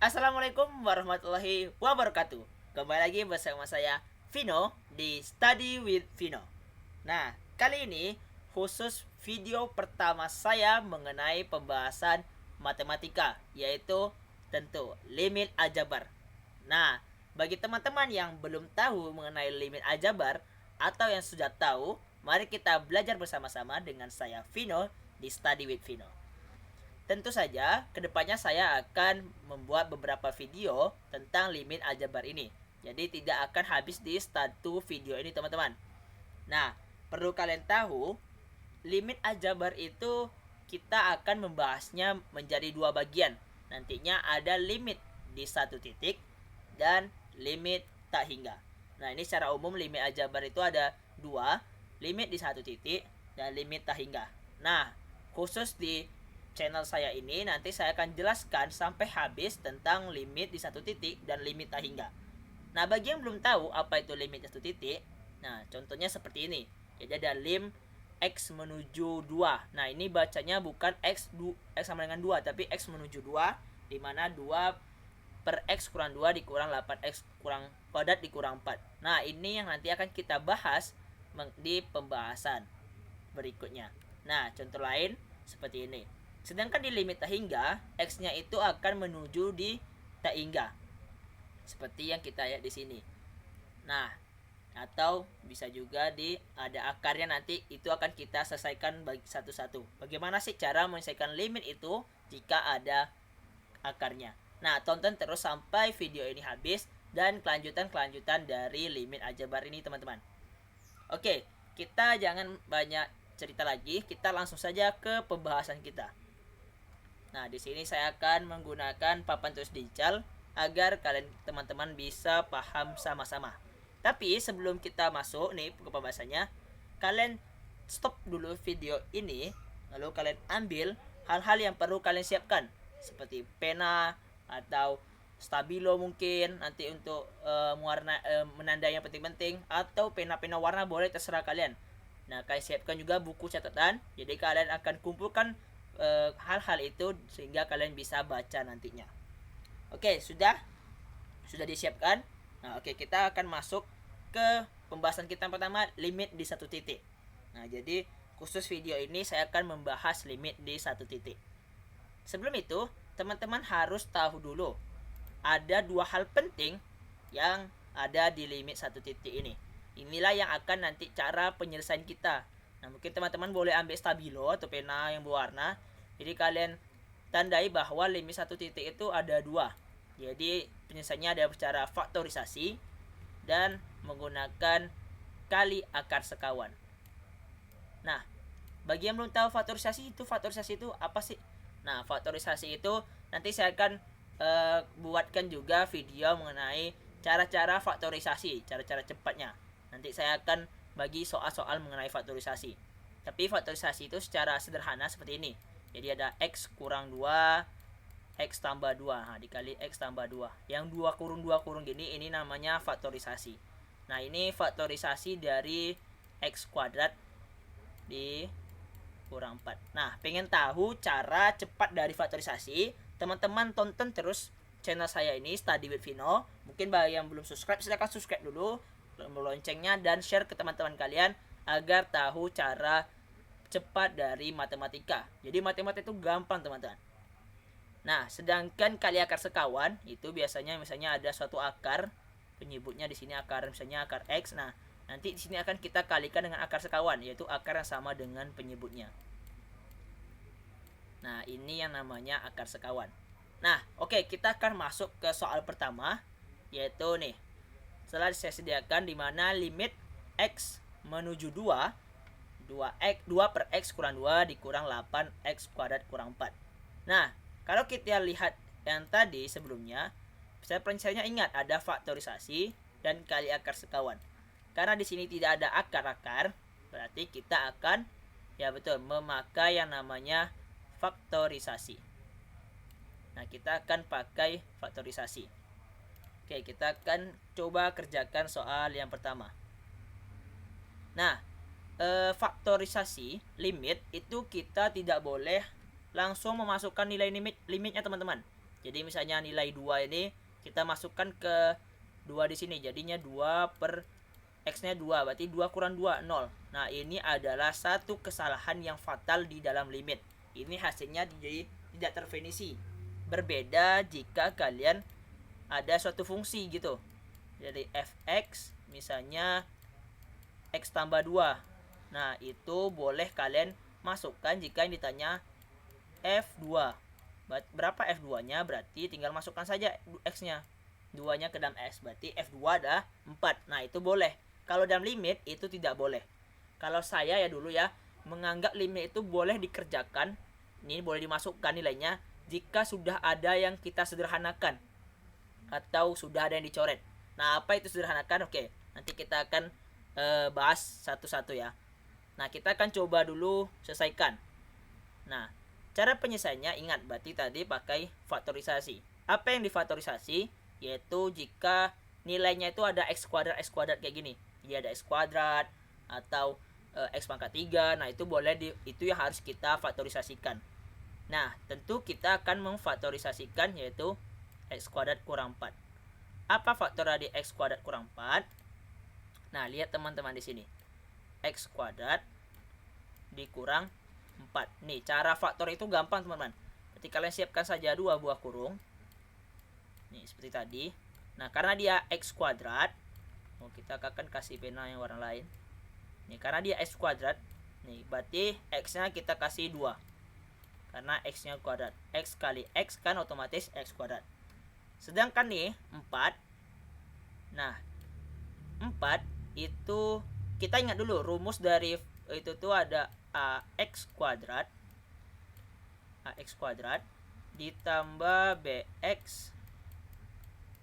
Assalamualaikum warahmatullahi wabarakatuh. Kembali lagi bersama saya Vino di Study with Vino. Nah, kali ini khusus video pertama saya mengenai pembahasan matematika, yaitu tentu limit aljabar. Nah, bagi teman-teman yang belum tahu mengenai limit aljabar atau yang sudah tahu, mari kita belajar bersama-sama dengan saya Vino di Study with Vino. Tentu saja, kedepannya saya akan membuat beberapa video tentang limit aljabar ini. Jadi tidak akan habis di satu video ini teman-teman. Nah, perlu kalian tahu, limit aljabar itu kita akan membahasnya menjadi dua bagian. Nantinya ada limit di satu titik dan limit tak hingga. Nah, ini secara umum limit aljabar itu ada dua, limit di satu titik dan limit tak hingga. Nah, khusus di channel saya ini nanti saya akan jelaskan sampai habis tentang limit di satu titik dan limit tak hingga. Nah, bagi yang belum tahu apa itu limit di satu titik, nah contohnya seperti ini. Jadi ada lim x menuju 2. Nah, ini bacanya bukan x sama dengan 2, tapi x menuju 2, di mana 2 per x kurang 2 dikurang 8x kurang padat dikurang 4. Nah, ini yang nanti akan kita bahas di pembahasan berikutnya. Nah, contoh lain seperti ini. Sedangkan di limit tak hingga, x-nya itu akan menuju di tak hingga. Seperti yang kita lihat di sini. Nah, atau bisa juga ada akarnya, nanti itu akan kita selesaikan bagi satu-satu. Bagaimana sih cara menyelesaikan limit itu jika ada akarnya? Nah, tonton terus sampai video ini habis dan kelanjutan dari limit aljabar ini, teman-teman. Oke, kita jangan banyak cerita lagi, kita langsung saja ke pembahasan kita. Nah, di sini saya akan menggunakan papan tulis digital agar kalian teman-teman bisa paham sama-sama. Tapi sebelum kita masuk nih ke pembahasannya, kalian stop dulu video ini, lalu kalian ambil hal-hal yang perlu kalian siapkan, seperti pena atau stabilo mungkin nanti untuk menandai yang penting-penting, atau pena-pena warna boleh, terserah kalian. Nah, kalian siapkan juga buku catatan, jadi kalian akan kumpulkan hal-hal itu sehingga kalian bisa baca nantinya. Oke, sudah disiapkan. Nah, oke, kita akan masuk ke pembahasan kita yang pertama, limit di satu titik. Nah, jadi khusus video ini saya akan membahas limit di satu titik. Sebelum itu, teman-teman harus tahu dulu ada dua hal penting yang ada di limit satu titik ini. Inilah yang akan nanti cara penyelesaian kita. Nah, mungkin teman-teman boleh ambil stabilo atau pena yang berwarna. Jadi kalian tandai bahwa limit satu titik itu ada dua. Jadi penyelesaiannya ada secara faktorisasi dan menggunakan kali akar sekawan. Nah, bagi yang belum tahu faktorisasi itu apa sih? Nah, faktorisasi itu nanti saya akan buatkan juga video mengenai cara-cara faktorisasi, cara-cara cepatnya. Nanti saya akan bagi soal-soal mengenai faktorisasi. Tapi faktorisasi itu secara sederhana seperti ini. Jadi ada x kurang 2, x tambah 2. Nah, dikali x tambah 2. Yang 2 kurung gini, ini namanya faktorisasi. Nah, ini faktorisasi dari x kuadrat dikurang 4. Nah, pengen tahu cara cepat dari faktorisasi? Teman-teman tonton terus channel saya ini, Study with Vino. Mungkin bagi yang belum subscribe, silahkan subscribe dulu, loncengnya, dan share ke teman-teman kalian agar tahu cara cepat dari matematika. Jadi matematika itu gampang, teman-teman. Nah, sedangkan kali akar sekawan itu biasanya misalnya ada suatu akar, penyebutnya di sini akar, misalnya akar x. Nah, nanti di sini akan kita kalikan dengan akar sekawan, yaitu akar yang sama dengan penyebutnya. Nah, ini yang namanya akar sekawan. Nah, oke, kita akan masuk ke soal pertama, yaitu nih. Setelah saya sediakan di mana limit x menuju 2 per x kurang 2 dikurang 8x kuadrat kurang 4. Nah, kalau kita lihat yang tadi sebelumnya, saya pencariannya ingat ada faktorisasi dan kali akar sekawan. Karena di sini tidak ada akar-akar, berarti kita akan memakai yang namanya faktorisasi. Nah, kita akan pakai faktorisasi. Oke, kita akan coba kerjakan soal yang pertama. Nah, faktorisasi limit itu kita tidak boleh langsung memasukkan nilai limitnya, teman-teman. Jadi misalnya nilai 2 ini kita masukkan ke 2 di sini. Jadinya 2 per X-nya 2. Berarti 2 kurang 2, 0. Nah, ini adalah satu kesalahan yang fatal di dalam limit. Ini hasilnya jadi tidak terdefinisi. Berbeda jika kalian ada suatu fungsi gitu. Jadi fx misalnya x tambah 2. Nah, itu boleh kalian masukkan jika yang ditanya f2. Berapa f2-nya? Berarti tinggal masukkan saja x-nya. 2-nya ke dalam x. Berarti f2 ada 4. Nah, itu boleh. Kalau dalam limit itu tidak boleh. Kalau saya ya dulu ya, menganggap limit itu boleh dikerjakan. Ini boleh dimasukkan nilainya jika sudah ada yang kita sederhanakan atau sudah ada yang dicoret. Nah, apa itu sederhanakan? Oke, nanti kita akan bahas satu-satu ya. Nah, kita akan coba dulu selesaikan. Nah, cara penyelesaiannya ingat berarti tadi pakai faktorisasi. Apa yang difaktorisasi? Yaitu jika nilainya itu ada x kuadrat kayak gini. Jadi ada x kuadrat atau x pangkat 3. Nah, itu boleh itu yang harus kita faktorisasikan. Nah, tentu kita akan memfaktorisasikan yaitu x kuadrat kurang 4. Apa faktor dari x kuadrat kurang 4? Nah, lihat teman-teman di sini. X kuadrat dikurang 4. Nih, cara faktor itu gampang, teman-teman. Berarti kalian siapkan saja 2 buah kurung. Nih, seperti tadi. Nah, karena dia x kuadrat, kita akan kasih pena yang warna lain. Nih, karena dia x kuadrat, nih, berarti x-nya kita kasih 2. Karena x-nya kuadrat. X kali x kan otomatis x kuadrat. Sedangkan nih, 4. Nah, 4 itu kita ingat dulu rumus dari itu tuh ada ax kuadrat ditambah bx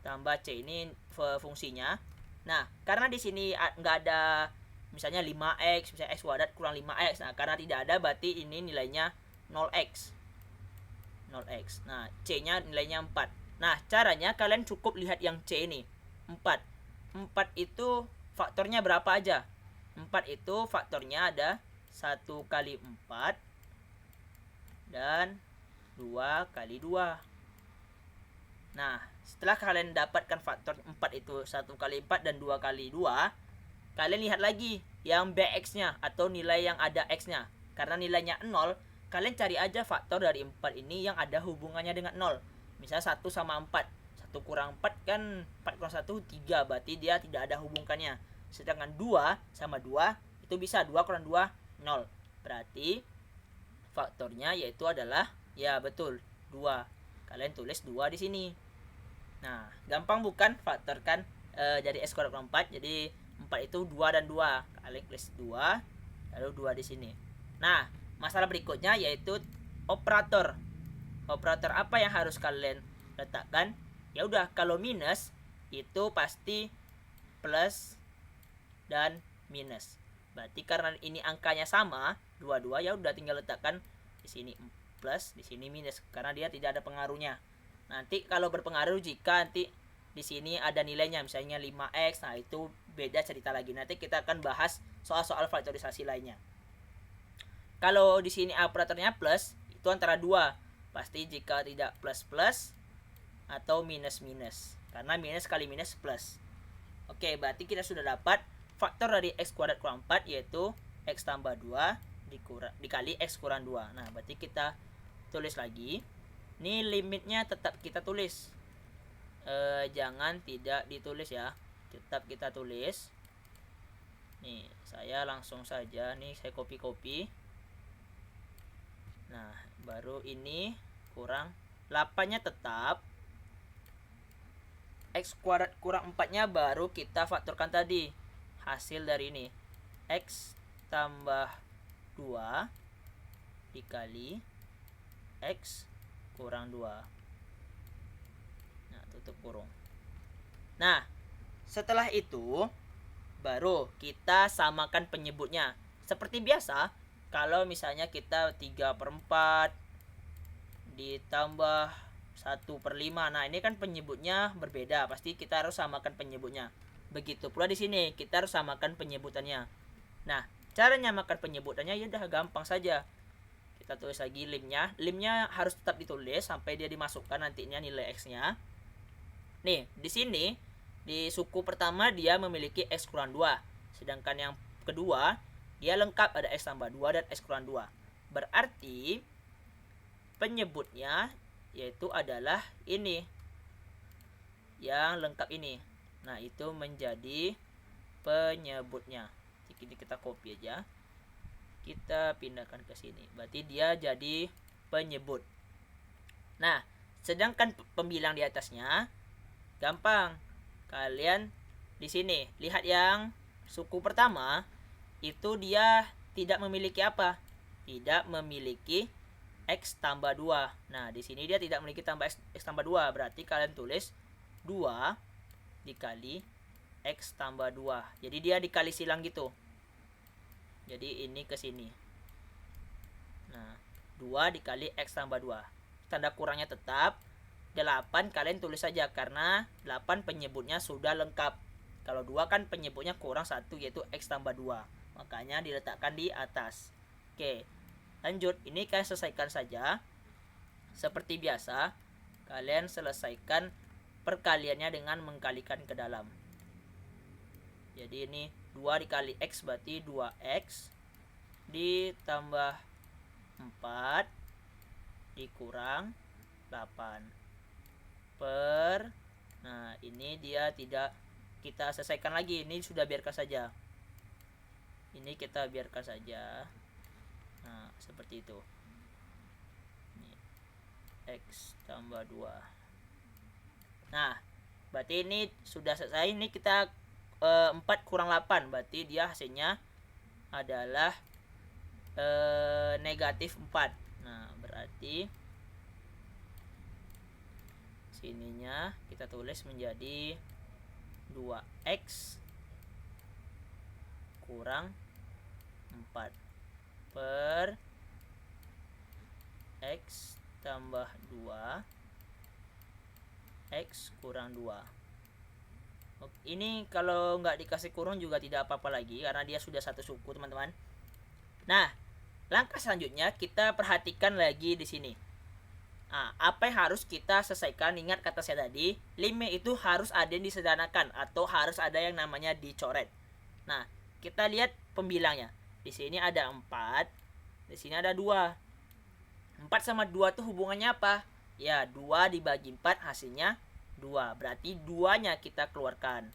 tambah c, ini fungsinya. Nah, karena di sini nggak ada misalnya 5x, misalnya x kuadrat kurang 5x. Nah, karena tidak ada berarti ini nilainya 0x. Nah, c-nya nilainya 4. Nah, caranya kalian cukup lihat yang c ini 4 itu faktornya berapa aja? 4 itu faktornya ada 1 kali 4 dan 2 kali 2. Nah, setelah kalian dapatkan faktor 4 itu 1 kali 4 dan 2 kali 2, kalian lihat lagi yang bx-nya atau nilai yang ada x-nya. Karena nilainya 0, kalian cari aja faktor dari 4 ini yang ada hubungannya dengan 0. Misalnya 1 sama 4. 1 kurang 4 kan 4 kurang 1 3, berarti dia tidak ada hubungannya. Sedangkan 2 sama 2 itu bisa 2 kurang 2 0. Berarti faktornya yaitu adalah ya betul 2. Kalian tulis 2 di sini. Nah, gampang bukan faktorkan jadi x kuadrat kurang 4. Jadi 4 itu 2 dan 2. Kalian tulis 2 lalu 2 di sini. Nah, masalah berikutnya yaitu operator. Operator apa yang harus kalian letakkan? Ya udah, kalau minus itu pasti plus dan minus. Berarti karena ini angkanya sama, dua-dua, ya udah tinggal letakkan di sini plus, di sini minus karena dia tidak ada pengaruhnya. Nanti kalau berpengaruh jika nanti di sini ada nilainya misalnya 5x, nah itu beda cerita lagi. Nanti kita akan bahas soal-soal faktorisasi lainnya. Kalau di sini operatornya plus, itu antara 2. Pasti jika tidak plus atau minus karena minus kali minus plus. Oke, berarti kita sudah dapat faktor dari x kuadrat kurang 4 yaitu x tambah 2 dikali x kurang 2. Nah, berarti kita tulis lagi. Ini limitnya tetap kita tulis. Jangan tidak ditulis ya. Tetap kita tulis. Nih, saya langsung saja nih saya copy. Nah, baru ini kurang 8-nya tetap. X kuadrat kurang 4-nya baru kita faktorkan tadi. Hasil dari ini x tambah 2 dikali x kurang 2. Nah, tutup kurung. Nah, setelah itu baru kita samakan penyebutnya. Seperti biasa, kalau misalnya kita 3/4 ditambah 1/5. Nah, ini kan penyebutnya berbeda. Pasti kita harus samakan penyebutnya. Begitu pula di sini, kita harus samakan penyebutannya. Nah, cara menyamakan penyebutannya ya udah gampang saja. Kita tulis lagi limnya. Limnya harus tetap ditulis sampai dia dimasukkan nantinya nilai X-nya. Nih, di sini di suku pertama dia memiliki X kurang 2. Sedangkan yang kedua dia lengkap ada X tambah 2 dan X kurang 2. Berarti penyebutnya yaitu adalah ini. Yang lengkap ini. Nah, itu menjadi penyebutnya. Jadi kita copy aja. Kita pindahkan ke sini. Berarti dia jadi penyebut. Nah, sedangkan pembilang di atasnya gampang. Kalian di sini lihat yang suku pertama itu dia tidak memiliki apa? Tidak memiliki X tambah 2. Nah, di sini dia tidak memiliki tambah X tambah 2. Berarti kalian tulis 2 dikali X tambah 2. Jadi dia dikali silang gitu. Jadi ini ke sini. Nah, 2 dikali X tambah 2. Tanda kurangnya tetap 8 kalian tulis saja karena 8 penyebutnya sudah lengkap. Kalau 2 kan penyebutnya kurang 1 yaitu X tambah 2. Makanya diletakkan di atas. Oke. Lanjut, ini kalian selesaikan saja. Seperti biasa, kalian selesaikan perkaliannya dengan mengkalikan ke dalam. Jadi ini 2 dikali X berarti 2X ditambah 4 dikurang 8 per. Nah, ini dia tidak kita selesaikan lagi. Ini sudah biarkan saja. Ini kita biarkan saja. Nah, seperti itu. Ini X tambah 2. Nah, berarti ini sudah selesai. Ini kita 4 kurang 8. Berarti dia hasilnya adalah negatif 4. Nah, berarti sininya kita tulis menjadi 2X kurang 4 per X tambah 2 X kurang 2. Ini kalau nggak dikasih kurung juga tidak apa-apa lagi karena dia sudah satu suku, teman-teman. Nah, langkah selanjutnya kita perhatikan lagi di sini. Nah, apa yang harus kita selesaikan? Ingat kata saya tadi, limit itu harus ada yang disederhanakan atau harus ada yang namanya dicoret. Nah, kita lihat pembilangnya. Di sini ada 4, di sini ada 2. 4 sama 2 tuh hubungannya apa? Ya, 2 dibagi 4 hasilnya 2. Berarti 2-nya kita keluarkan.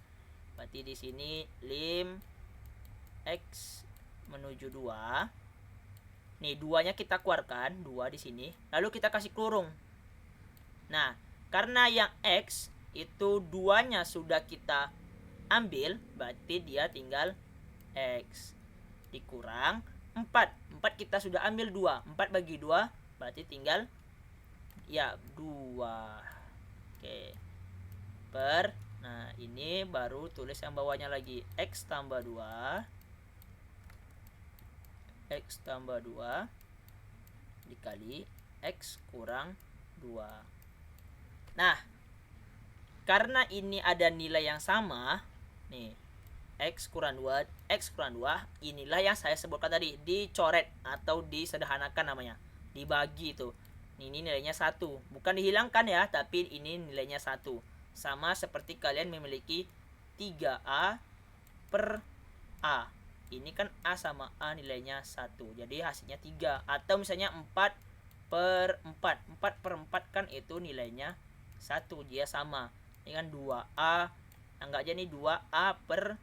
Berarti di sini lim X menuju 2. Nih, 2-nya kita keluarkan, 2 di sini. Lalu kita kasih kurung. Nah, karena yang X itu 2-nya sudah kita ambil, berarti dia tinggal X dikurang 4. 4 kita sudah ambil 2. 4 bagi 2 berarti tinggal ya 2. Oke. Per. Nah, ini baru tulis yang bawahnya lagi. X tambah 2. X tambah 2 dikali X kurang 2. Nah, karena ini ada nilai yang sama, nih, X kurang 2, X kurang 2, inilah yang saya sebutkan tadi, dicoret atau disederhanakan namanya. Dibagi itu. Ini nilainya 1. Bukan dihilangkan ya, tapi ini nilainya 1. Sama seperti kalian memiliki 3A per A. Ini kan A sama A nilainya 1. Jadi hasilnya 3. Atau misalnya 4 per 4. 4 per 4 kan itu nilainya 1. Dia sama. Ini kan 2A. Anggap aja nih 2A per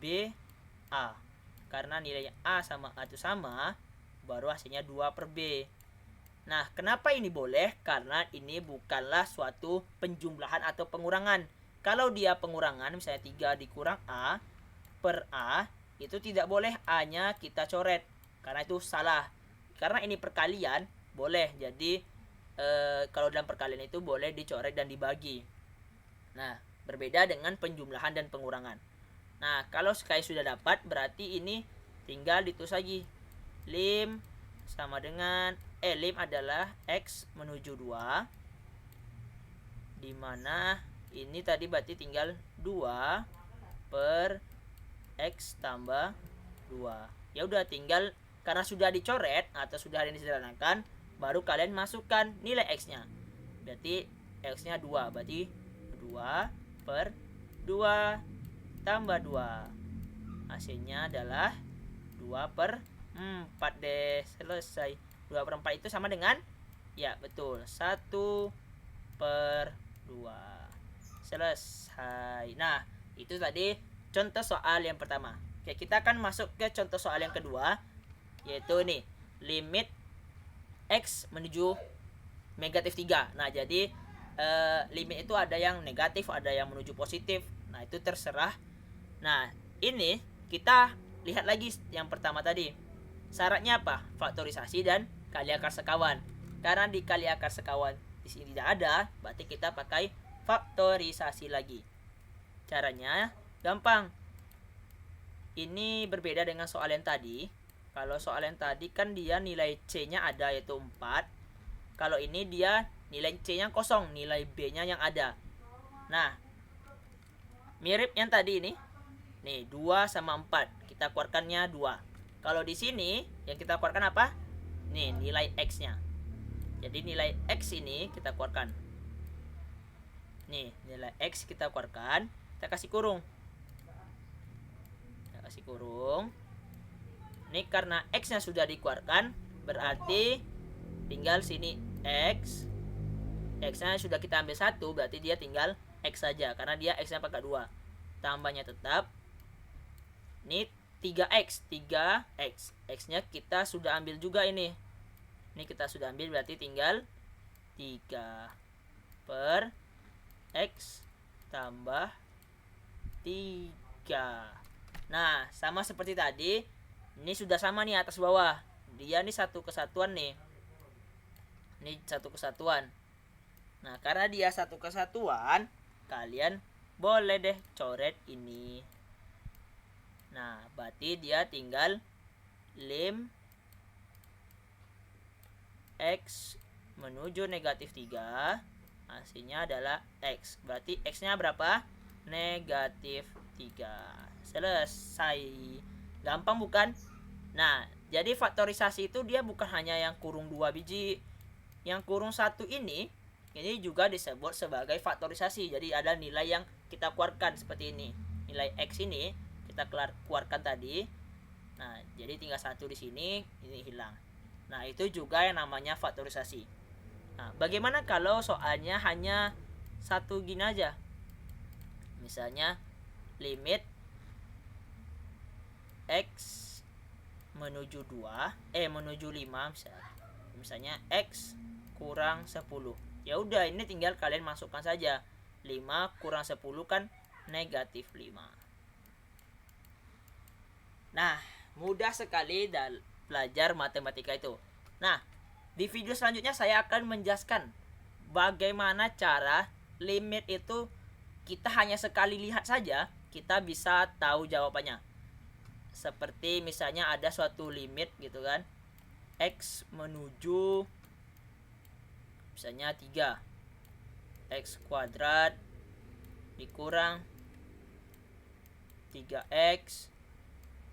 B A. Karena nilainya A sama A itu sama, baru hasilnya 2 per B. Nah, kenapa ini boleh? Karena ini bukanlah suatu penjumlahan atau pengurangan. Kalau dia pengurangan, misalnya 3 dikurang A per A, itu tidak boleh A-nya kita coret. Karena itu salah. Karena ini perkalian, boleh. Jadi, kalau dalam perkalian itu boleh dicoret dan dibagi. Nah, berbeda dengan penjumlahan dan pengurangan. Nah, kalau sekali sudah dapat, berarti ini tinggal ditulis lagi. Lim sama dengan lim adalah X menuju 2. Dimana ini tadi berarti tinggal 2 per X tambah 2. Ya udah, tinggal karena sudah dicoret atau sudah ada yang disederhanakan, baru kalian masukkan nilai X-nya. Berarti X-nya 2, berarti 2 per 2 tambah 2. Hasilnya adalah 2 per 4 deh. Selesai. 2 per 4 itu sama dengan, ya betul, 1 per 2. Selesai. Nah, itu tadi contoh soal yang pertama. Oke, kita akan masuk ke contoh soal yang kedua, yaitu ini, limit X menuju negatif 3. Nah, jadi limit itu ada yang negatif, ada yang menuju positif. Nah, itu terserah. Nah, ini kita lihat lagi yang pertama tadi. Syaratnya apa? Faktorisasi dan kali akar sekawan. Karena di kali akar sekawan di sini tidak ada, berarti kita pakai faktorisasi lagi. Caranya gampang. Ini berbeda dengan soal yang tadi. Kalau soal yang tadi kan dia nilai C-nya ada, yaitu 4. Kalau ini dia nilai C-nya kosong, nilai B-nya yang ada. Nah, mirip yang tadi ini. Nih, 2 sama 4. Kita keluarkannya 2. Kalau di sini yang kita keluarkan apa? Nih, nilai X-nya. Jadi nilai X ini kita keluarkan. Nih, nilai X kita keluarkan. Kita kasih kurung. Kita kasih kurung. Ini karena X-nya sudah dikeluarkan, berarti tinggal sini X. X-nya sudah kita ambil 1, berarti dia tinggal X saja. Karena dia X-nya pakai 2. Tambahnya tetap. Ini 3X. 3X. X-nya kita sudah ambil juga ini. Ini kita sudah ambil, berarti tinggal 3 per X tambah 3. Nah, sama seperti tadi. Ini sudah sama nih atas bawah. Dia nih satu kesatuan nih. Ini satu kesatuan. Nah, karena dia satu kesatuan, kalian boleh deh coret ini. Nah, berarti dia tinggal lim X menuju negatif 3. Hasilnya adalah X. Berarti X-nya berapa? Negatif 3. Selesai. Gampang bukan? Nah, jadi faktorisasi itu dia bukan hanya yang kurung 2 biji. Yang kurung 1 ini juga disebut sebagai faktorisasi. Jadi ada nilai yang kita keluarkan seperti ini. Nilai X ini kita keluarkan tadi. Nah, jadi tinggal 1 di sini, ini hilang. Nah, itu juga yang namanya faktorisasi. Nah, bagaimana kalau soalnya hanya satu gini aja? Misalnya limit X menuju 5 misalnya X kurang 10. Ya udah, ini tinggal kalian masukkan saja. 5 kurang 10 kan negatif 5. Nah, mudah sekali belajar matematika itu. Nah, di video selanjutnya saya akan menjelaskan bagaimana cara limit itu kita hanya sekali lihat saja kita bisa tahu jawabannya. Seperti misalnya ada suatu limit gitu kan. X menuju misalnya 3. X kuadrat dikurang 3X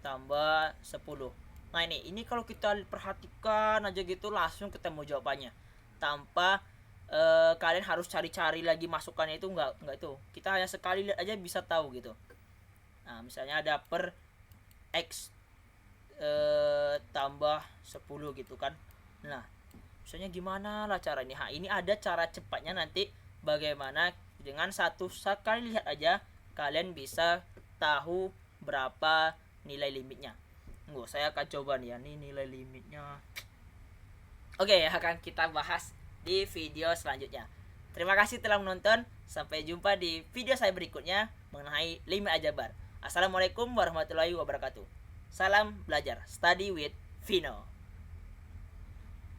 tambah 10. Nah, ini kalau kita perhatikan aja gitu langsung ketemu jawabannya. Tanpa kalian harus cari-cari lagi masukannya, itu enggak itu. Kita hanya sekali lihat aja bisa tahu gitu. Nah, misalnya ada per X tambah 10 gitu kan. Nah, misalnya gimana lah caranya? Ini ada cara cepatnya nanti, bagaimana dengan satu sekali lihat aja kalian bisa tahu berapa nilai limitnya. Saya akan coba nih ya, nih nilai limitnya. Oke, akan kita bahas di video selanjutnya. Terima kasih telah menonton. Sampai jumpa di video saya berikutnya mengenai limit aljabar. Assalamualaikum warahmatullahi wabarakatuh. Salam belajar, study with Vino.